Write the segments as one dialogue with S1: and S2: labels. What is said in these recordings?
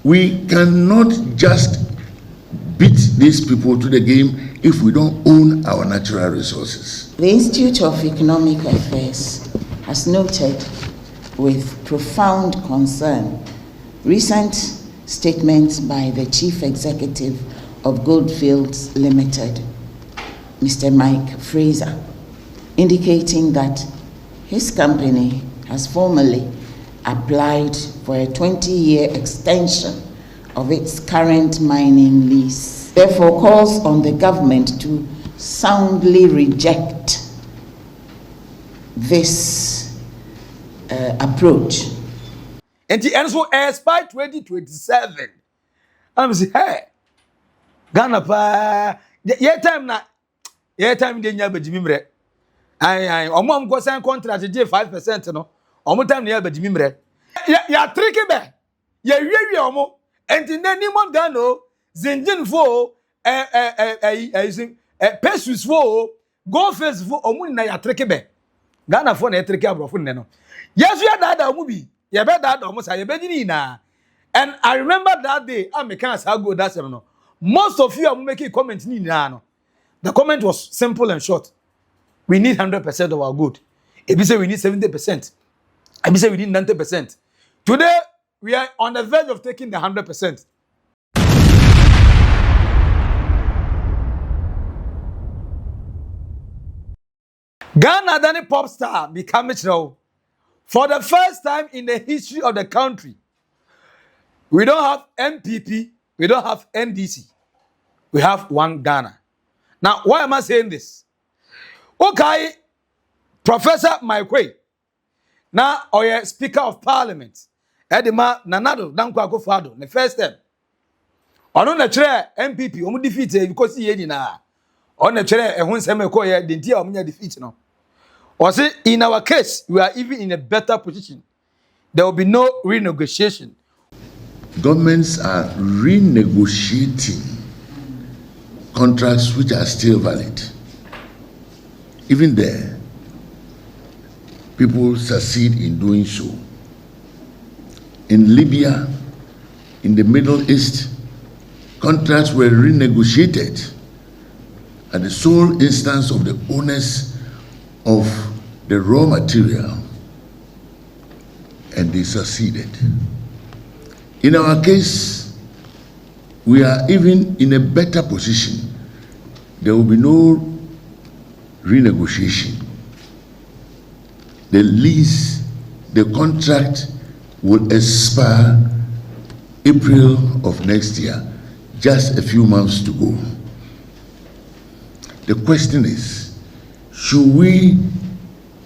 S1: We cannot just beat these people to the game if we don't own our natural resources.
S2: The Institute of Economic Affairs has noted with profound concern recent statements by the Chief Executive of Goldfields Limited, Mr. Mike Fraser, indicating that his company has formally applied for a 20-year extension of its current mining lease. Therefore, calls on the government to soundly reject this approach.
S3: And the answer expire 2027. I'm saying, hey, Ghana pa, yeah time de nya badimimre. Ai, omo am go sign contract dey 5% no. Omo time na badimi mre. Ya tricky be. Ya wiwi omo. Enti nani mo Ghana zinjin fo pesus fo go face fo omo na ya tricky be. Ghana fo na ya tricky abrofo ne no. Yes ya dada omo bi. Ya be dada omo sa ya be ni na. And I remember that day I me can say go that no. Most of you are making comment ni na no. The comment was simple and short. We need 100% of our good. If we say we need 70%, if we say we need 90%. Today, we are on the verge of taking the 100%. Ghana Dani pop star becoming now. For the first time in the history of the country, we don't have MPP, we don't have NDC. We have one Ghana. Now, why am I saying this? Oquaye, Professor Oquaye, now or Speaker of Parliament, Edema Nanado Dankwa Akufo the first time. On the chair MPP, omu defeat because he na. On the chair, ehun seme ko ye the entire omu defeat no. Or say in our case, we are even in a better position. There will be no renegotiation.
S1: Governments are renegotiating contracts which are still valid. Even there, people succeed in doing so. In Libya, in the Middle East, contracts were renegotiated at the sole instance of the owners of the raw material, and they succeeded. In our case, we are even in a better position. There will be no renegotiation. The lease, the contract will expire April of next year, just a few months to go. The question is, should we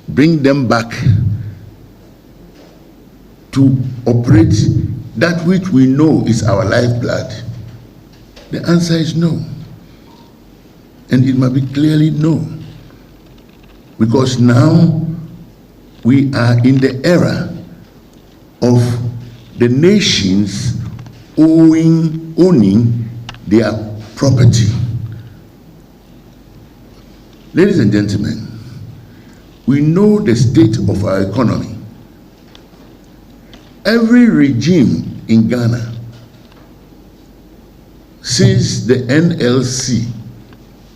S1: bring them back to operate that which we know is our lifeblood? The answer is no. And it must be clearly no. Because now we are in the era of the nations owning their property. Ladies and gentlemen, we know the state of our economy. Every regime in Ghana since the NLC,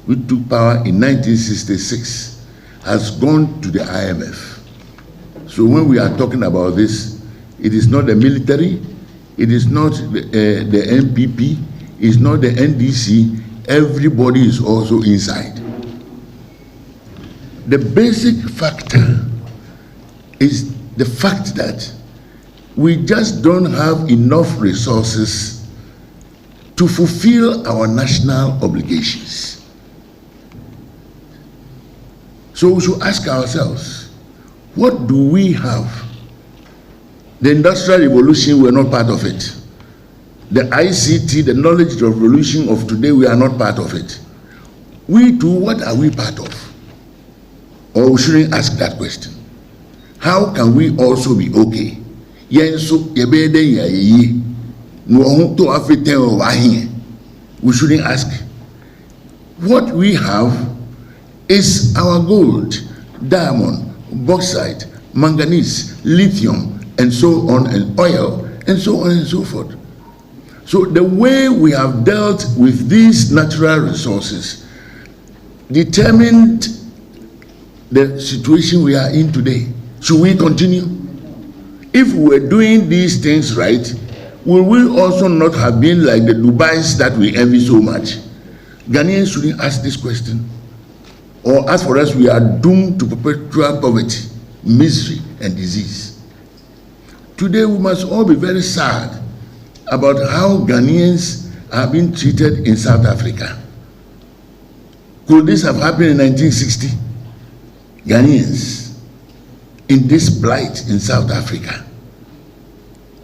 S1: which took power in 1966, has gone to the IMF. So when we are talking about this, it is not the military, it is not the NPP, it's not the NDC, everybody is also inside. The basic factor is the fact that we just don't have enough resources to fulfill our national obligations. So we should ask ourselves, what do we have? The Industrial Revolution, we're not part of it. The ICT, the knowledge revolution of today, we are not part of it. We too, what are we part of? Or we shouldn't ask that question. How can we also be okay? We shouldn't ask. What we have is our gold, diamond, bauxite, manganese, lithium, and so on, and oil, and so on and so forth. So the way we have dealt with these natural resources determined the situation we are in today. Should we continue? If we were doing these things right, will we also not have been like the Dubais that we envy so much? Ghanaians shouldn't ask this question. Or as for us, we are doomed to perpetual poverty, misery, and disease. Today, we must all be very sad about how Ghanaians are being treated in South Africa. Could this have happened in 1960? Ghanaians in this plight in South Africa.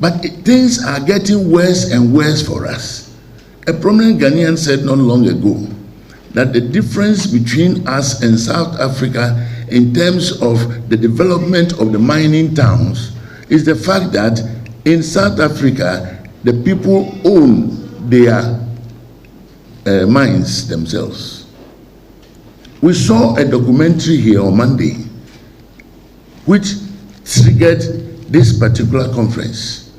S1: But things are getting worse and worse for us. A prominent Ghanaian said not long ago that the difference between us and South Africa in terms of the development of the mining towns is the fact that in South Africa, the people own their mines themselves. We saw a documentary here on Monday which triggered this particular conference.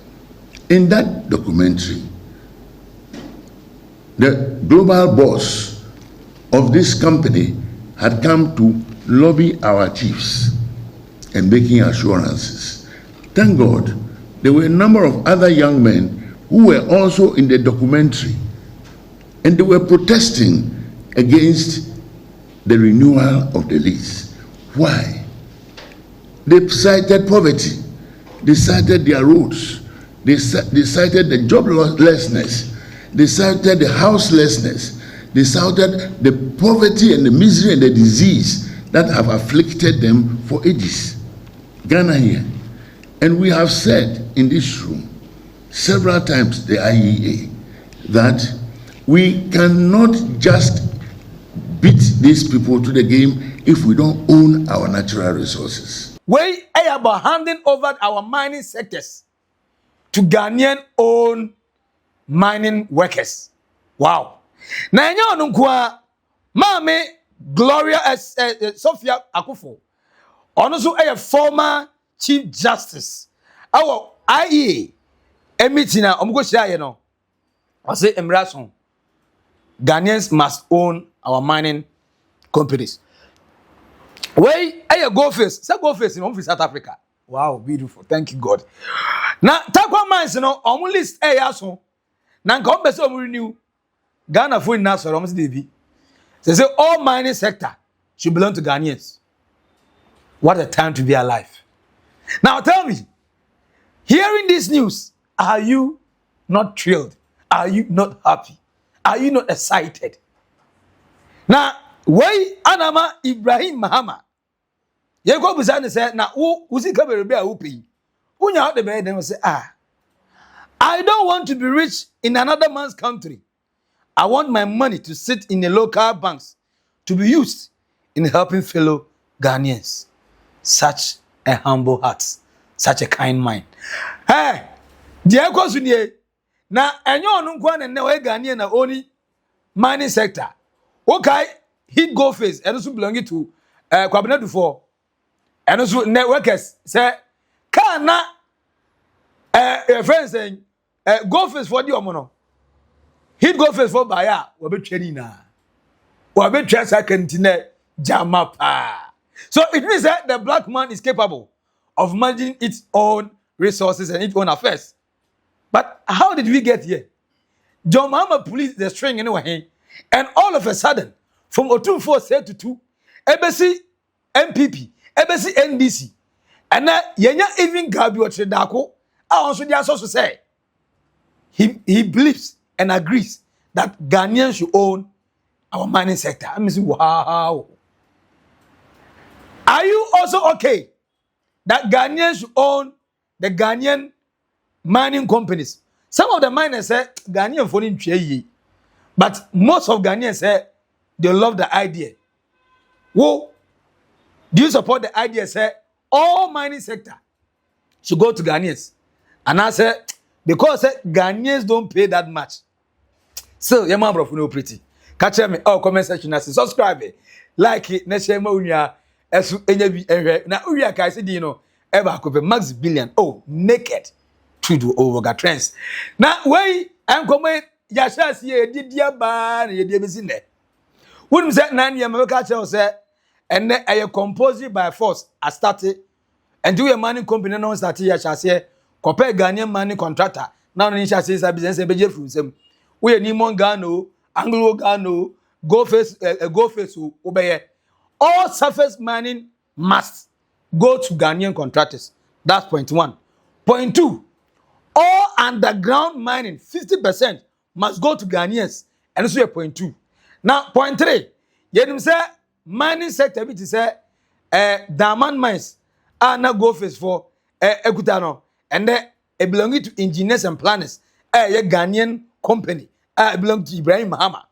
S1: In that documentary, the global boss of this company had come to lobby our chiefs and making assurances. Thank God, there were a number of other young men who were also in the documentary, and they were protesting against the renewal of the lease. Why? They cited poverty, they cited their roads, they cited the joblessness, they cited the houselessness, they cited the poverty and the misery and the disease that have afflicted them for ages. Ghana here. And we have said in this room several times, the IEA, that we cannot just beat these people to the game if we don't own our natural resources.
S3: We are about handing over our mining sectors to Ghanaian-owned mining workers. Wow. Na enye onunkwa Mame Gloria Sophia Akuffo. Ono so a former Chief Justice. Our IEA meeting na omgo shia ye no. I say emrason. Ghanaians must own our mining companies. Wey go face. Say go face in South Africa. Wow, beautiful. Thank you, God. Now, Tarkwa mines no omu list so. Na nka ombese omu renew. Ghana for na so omu dey. Say all mining sector should belong to Ghanaians. What a time to be alive. Now tell me, hearing this news, are you not thrilled? Are you not happy? Are you not excited? Now, why Anama Ibrahim Mahama? You go beside say, now who see come be a pay? Unya out the bed and say, I don't want to be rich in another man's country. I want my money to sit in the local banks to be used in helping fellow Ghanaians. Such a humble heart, such a kind mind. Hey, dear Kosunye, na enyo onunkwa na we Ghanaian na only mining sector. Okay, hit go face and also belonging to Kwabena Dufo. And also networkers say kana friends saying go face for the omono. Hit go face for baya we be training na. We be trust akantine jamapa. So it means that the black man is capable of managing its own resources and its own affairs. But how did we get here? John Mahama police the string anyway, and all of a sudden, from Otumfo said to 2, EBC MPP, EBC NDC, and now Yenya even Gabi Otredako, I also just say he believes and agrees that Ghanaians should own our mining sector. I mean, wow. Are you also okay that Ghanaians should own the Ghanaian mining companies? Some of the miners say Ghanaian for him, but most of Ghanaians say they love the idea. Whoa, do you support the idea? Say all mining sector should go to Ghanaians, and I say because Ghanaians don't pay that much. So, your man, bro, no pretty. Catch me. Oh, comment section. Subscribe, like it. Next time, esu enyebi ehwe na uria kai se di no eba ko be max billion naked to do over trends na wey and come ya shall see a dear ban ye dear business. Wouldn't say none ya make catch say and then I composed by force I started and do a mining company no start here shall say compare Ghanaian mining contractor now in shall say business a budget from them. We are Nimon Ghano, Anglo Ghano, go face obey. All surface mining must go to Ghanaian contractors. That's point one. Point two, all underground mining, 50% must go to Ghanaians. And this is point two. Now, point three, you say mining sector, which is diamond mines are now go face for Ekutano, and then it belonging to engineers and planners, a Ghanaian company, belong to Ibrahim Mahama.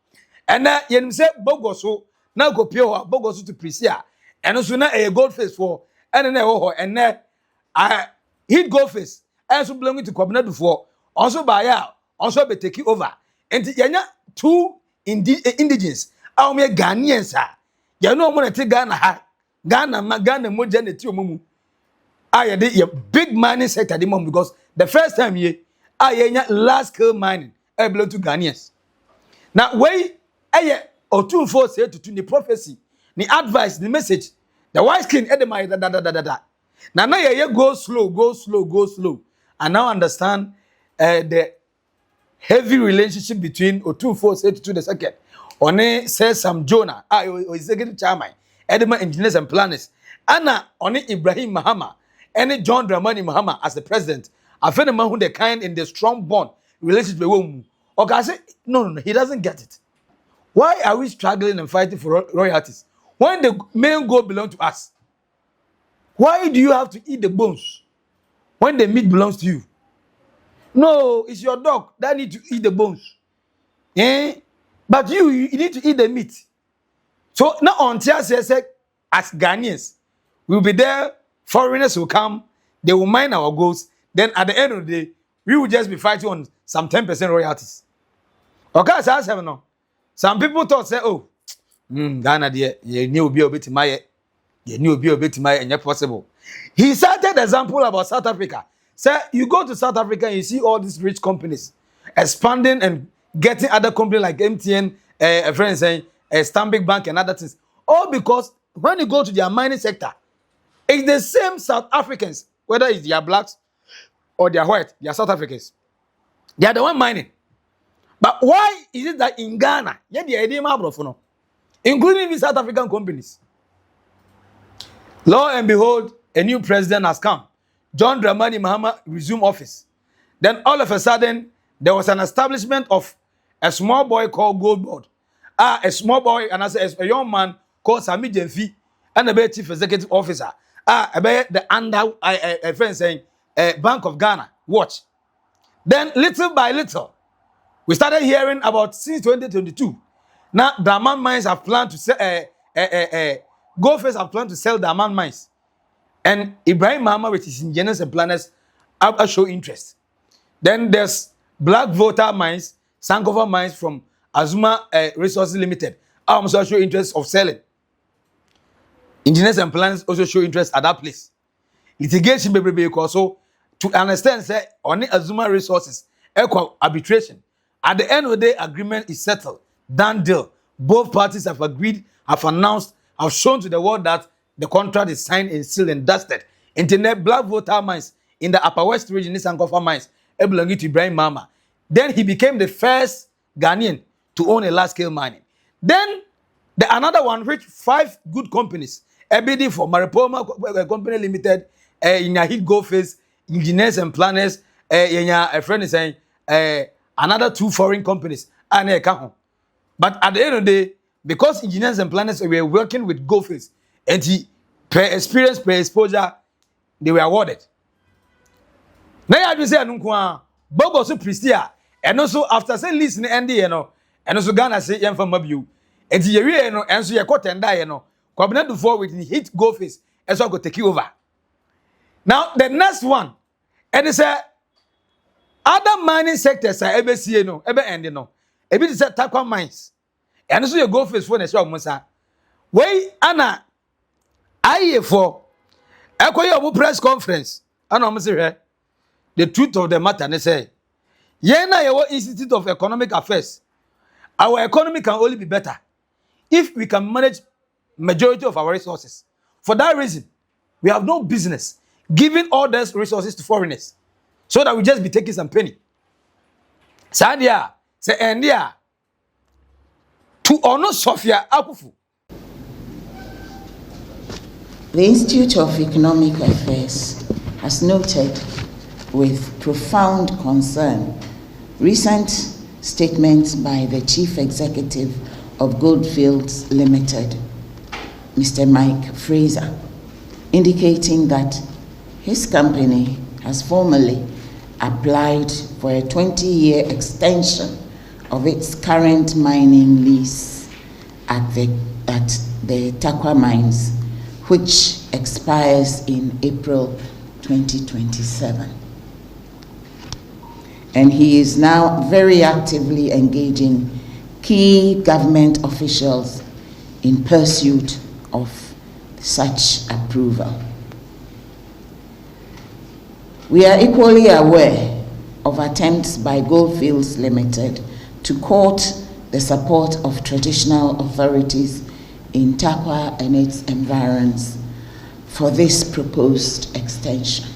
S3: And then you say Bogoso, now go pure Bogoso to Prisia, and also now a gold face for and then hit go face, also belonging to Cabinet before, also buy out, also be taking over. And yanya two indigenous, our mere Ghanaians are. You know, when I take Ghana, Ghana moja ne ti omumu. I did a big mining sector at the moment because the first time ye, I large scale mining, I belong to Ghanaians. Now, way or 2 4 say to the prophecy, the advice, the message, the wise king Edemai da. Now you go slow. I now understand the heavy relationship between Otunfo say to the second. One says some Jonah, executive chairman, Edema engineers and planners. Anna on Ibrahim Mahama, and John Dramani Mahama as the president. I found a man who the kind in the strong bond relationship with whom. Okay, I say no, he doesn't get it. Why are we struggling and fighting for royalties when the main goal belongs to us? Why do you have to eat the bones when the meat belongs to you? No, it's your dog that needs to eat the bones. But you need to eat the meat. So now until I say as Ghanaians, we'll be there, foreigners will come, they will mine our goals. Then at the end of the day, we will just be fighting on some 10% royalties. Okay, so I say no. Some people thought say, oh, Ghana dear, you knew be a bit my and possible. He cited example about South Africa. Say you go to South Africa and you see all these rich companies expanding and getting other companies like MTN, a friend saying Stanbic Bank and other things. All because when you go to their mining sector, it's the same South Africans, whether it's their blacks or their white, they are South Africans. They are the one mining. But why is it that in Ghana, the idea no, including the South African companies? Lo and behold, a new president has come. John Dramani Mahama resumed office. Then all of a sudden, there was an establishment of a small boy called Goldboard. A small boy, and a young man called Sami Jenfi, and a chief executive officer. The under a friend saying, Bank of Ghana, watch. Then little by little, we started hearing about since 2022. Now, Diamond Mines have planned to sell, Goldface have planned to sell Diamond Mines. And Ibrahim Mahama with his engineers and planners have show interest. Then there's Black Voter Mines, Sankofa Mines from Azuma Resources Limited. Also show interest of selling. Engineers and planners also show interest at that place. Litigation be also to understand say on Azuma Resources, equal arbitration. At the end of the day, agreement is settled, done deal. Both parties have agreed, have announced, have shown to the world that the contract is signed and sealed and dusted. Internet Black Voter Mines in the Upper West region, Sankofa Mines, belonging to Ibrahim Mahama. Then he became the first Ghanaian to own a large-scale mining. Then another one, which 5 good companies, EBD for Maripoma Company Limited, Yahid Goldface, engineers and planners, a friend is saying, another 2 foreign companies, but at the end of the day, because engineers and planners were working with Goldface, and he per experience, per exposure, they were awarded. Now I just say Anunkwa, Bogo so Pristia, and also after saying lease in the end, and also Ghana say young from Mabu, and the and so you caught and die, Cabinet before with the hit Goldface, and so I could take you over. Now the next one, and it's other mining sectors are ever see ever end a bit is a Tarkwa mines, and also you Goldface for the show Musa. Way Anna IEA for Oquaye press conference. And I'm saying the truth of the matter, they say, Yena your Institute of Economic Affairs. Our economy can only be better if we can manage majority of our resources. For that reason, we have no business giving all those resources to foreigners so that we just be taking some penny. Sadia, say India to honor Sophia Akuffo.
S2: The Institute of Economic Affairs has noted with profound concern recent statements by the Chief Executive of Goldfields Limited, Mr. Mike Fraser, indicating that his company has formally applied for a 20-year extension of its current mining lease at the Tarkwa mines, which expires in April 2027. And he is now very actively engaging key government officials in pursuit of such approval. We are equally aware of attempts by Goldfields Limited to court the support of traditional authorities in Tarkwa and its environs for this proposed extension.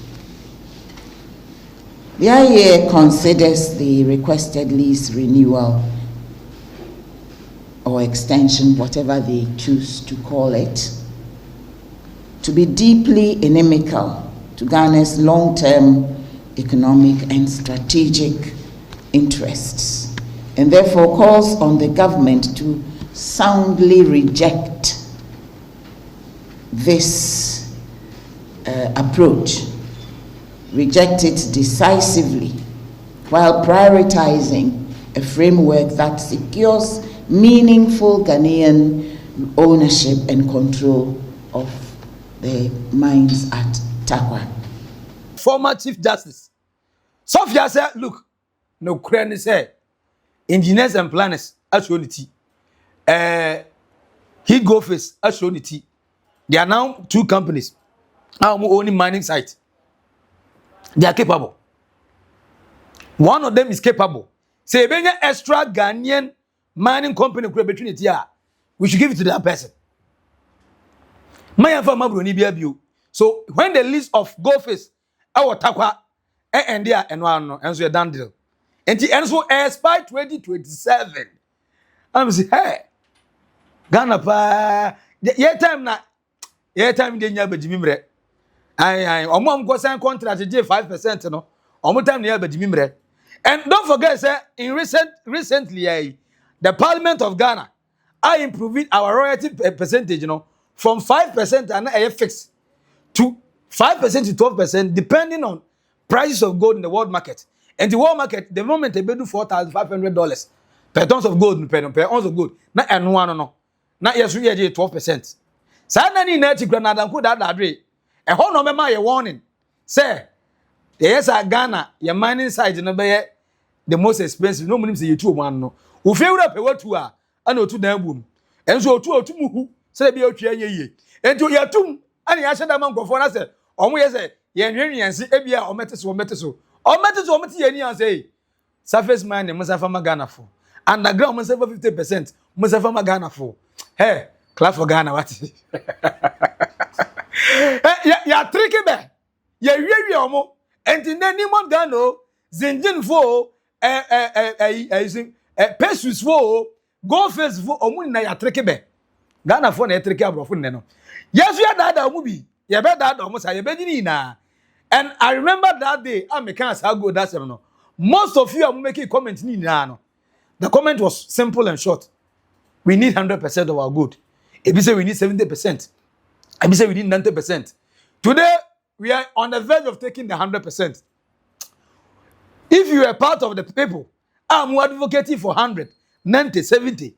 S2: The IEA considers the requested lease renewal or extension, whatever they choose to call it, to be deeply inimical to Ghana's long-term economic and strategic interests, and therefore calls on the government to soundly reject this approach, reject it decisively, while prioritizing a framework that secures meaningful Ghanaian ownership and control of the mines at Tarkwa.
S3: Former Chief Justice Sophia said, look, no cranny say engineers and planners as unity. He go face as unity. There are now two companies now owning mining sites. They are capable. One of them is capable. Say, when you extra Ghanaian mining company between it here, we should give it to that person. So when the list of Goldfields, our Tarkwa, and there and one, and so you're done deal. And the end so expire 2027. I'm saying, hey, Ghana pa, yeah time na, yeah time de nya badimimre. Aye, omom go sign contract je 5% no. Omo time na badimimre. And don't forget, sir, in recently, the Parliament of Ghana are improving our royalty percentage, from 5% and a fix to 5% to 12%, depending on prices of gold in the world market. And the world market, the moment they do $4,500 per tons of gold, per ounce of gold. Na and one no. Na yes we 12%. Sa na ni na ti Granada ko that adre. E ho no mema ye warning. Say, yes Ghana, your mining site no be the most expensive. No money say you 2 no. Wo fe wura pe watu a ana otu dan bum. Enso otu muhu. Say be otwa ye. Ento yatum ani ya sheda man nkofo na say omo ye say ye nwenwense ebia omete so. Omete ye ni an say surface mining must have Ghana for. Underground must have 50%. Must have Ghana for. Hey, clap for Ghana what? Ya tricky be. Ya wiwi omo. Enti na ni mon Ghana zinjin fo pesus fo Goldfields fo omo na ya tricky be. Ghana for na tricky abrofo ne no. Yes we da omo bi. Ye be da omo sa ye be ni na. And I remember that day, I make us how good that's no. Most of you are making comments ni na no. The comment was simple and short. We need 100% of our good. If you say we need 70%, if you say we need 90%. Today, we are on the verge of taking the 100%. If you are part of the people, I'm advocating for 100, 90, 70.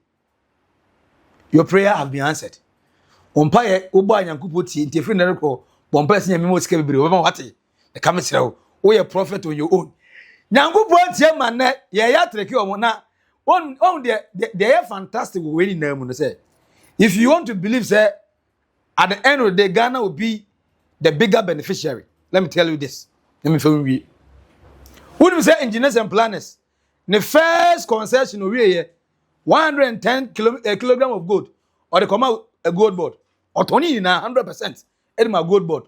S3: Your prayer have been answered. Umpaye uba nyankupo ti free na reko bompa se nyame mo sika bibire wo ma wate the come sire wo ye prophet on your own nyankupo tie ma na ye ya treke o mo na on they are fantastic we ni na mu no say if you want to believe say at the end of the day Ghana will be the bigger beneficiary. Let me tell you this. Let me tell you we say engineers and planners the first concession we 110 kilogram of gold or the come out a gold board or 20 na 100% any my gold board.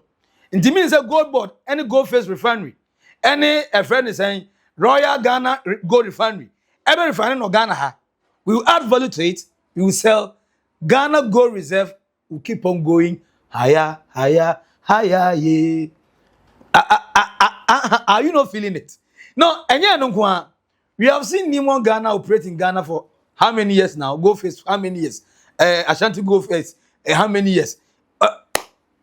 S3: It means a gold board any gold face refinery any a friend is saying Royal Ghana Gold Refinery every refinery no Ghana ha we will add value to it, we will sell Ghana Gold Reserve will keep on going higher yeah. Are you not feeling it? No, we have seen Nemo Ghana operate in Ghana for how many years now? Go face how many years? Ashanti go face how many years?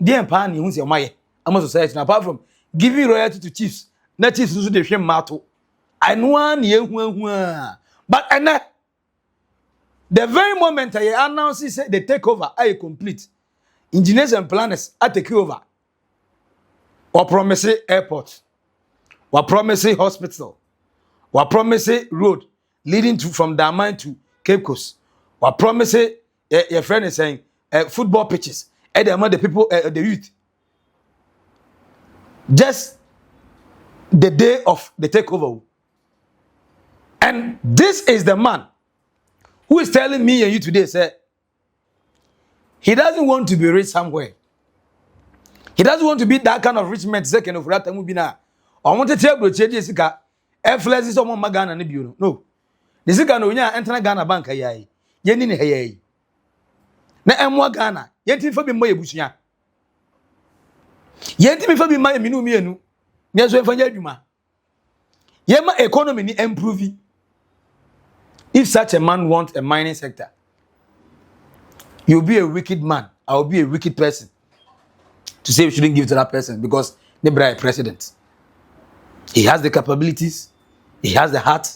S3: Dear Pan, you say my society apart from giving royalty to chiefs, not chiefs who they shame mato. I know one but the very moment I announce the takeover, I complete. Engineers and planners are take over. We promise airport. We promise hospital. We promise road leading to from Daman to Cape Coast. We promise your friend is saying football pitches. And among the people, the youth. Just the day of the takeover. And this is the man who is telling me and you today, sir, he doesn't want to be rich somewhere. He doesn't want to be that kind of rich man second of that time na. I want to tell you change sika. Flex is someone Ghana ne biu no. The sika no nya enter Ghana bank ayai. Ye ni ne hayai. Na emwa Ghana, ye ti fa bi mo yebusua. Ye ti mi fa bi ma minu mienu. Ne so efanya adwuma. Ye ma economy ni improve. If such a man wants a mining sector, you'll be a wicked man. I'll be a wicked person to say we shouldn't give to that person because Nebra is president. He has the capabilities, he has the heart,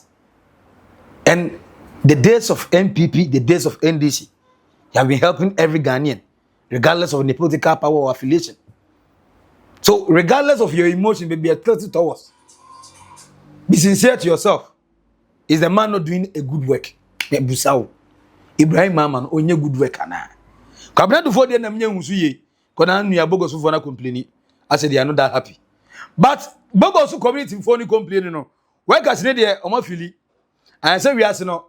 S3: and the days of MPP, the days of NDC, he have been helping every Ghanaian, regardless of the political power or affiliation. So, regardless of your emotion, maybe a 30 towards, be sincere to yourself. Is the man not doing a good work? Ibrahim Maman, only good work. Kabna do for the name Musuye, Kona Nia Bogos for na complaining. I said they are not that happy. But Bogos community for any complaining. No, workers need there, Omafili. I said we ask no,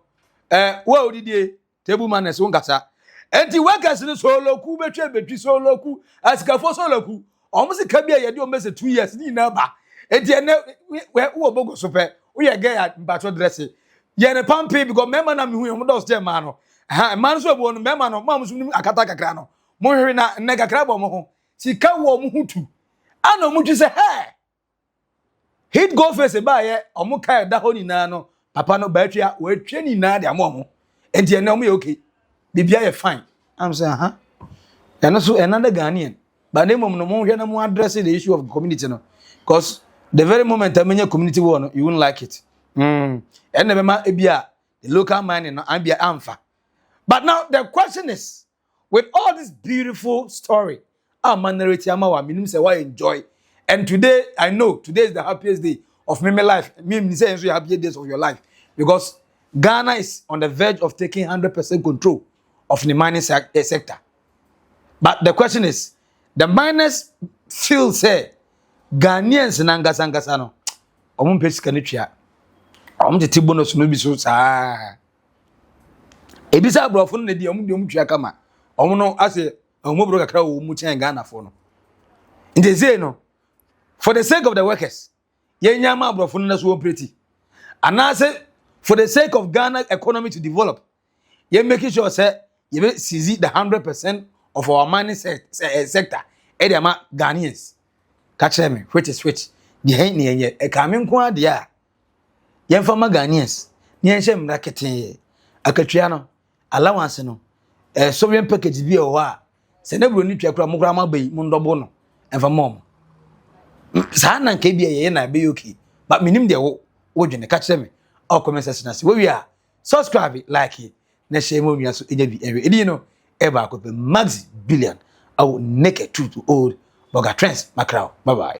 S3: well, did table manners won't kasa. And the workers in the solo ku between solo ku as Gafo solo ku. Almost a cabia, you do almost 2 years, ni number. And the where Bogos super. We are gay at battle dressing. Yen a pumpy because member na who does their man. Man so one member no mam's akataka crano. Mohina nega crabo mo. Si ka wo muhutu. Ano mutu say hey. Hit go face a buyer or muka da honi nano. Papa no battery we training na dia momo. And you know me okay. Bibia fine. I'm saying and also another Ghanaian. But name no more here no addressing the issue of the community no. Because the very moment I mean your community one, you won't like it. And the local mining no ambia amfa. But now the question is, with all this beautiful story, our narrative amawa minim say why enjoy. And today I know today is the happiest day of my life. Me say the happiest days of your life because Ghana is on the verge of taking 100% control of the mining sector. But the question is, the miners feel say Ghanaians nangasa no omo pesi kanetwa omo tete bonus no bi so saa ebisa abrofo no de omo twa kama omo no ase omo bro kakra wo mu chen Ghana fo no ndeze no for the sake of the workers ye nyama abrofo no so operate anase for the sake of Ghana economy to develop ye making sure say ye be seize the 100% of our mining sector e dey ma Ghanaians catch me which is which the hen ye e ka me nko ade a ye mfa ma Ghanaians ni en hye mrakete akatwa no allowance no sovereign package bi o ha se na bro ni twa kura mo kura ma bai mo ndobo no emfa mom sa na nka bi ye na be okay but minim de wo dwene catch me all comment section as we are subscribe like it na share mo nua so eja bi edi no e ba ko be max billion I will naked truth to old Boga Trends Macau. Bye bye.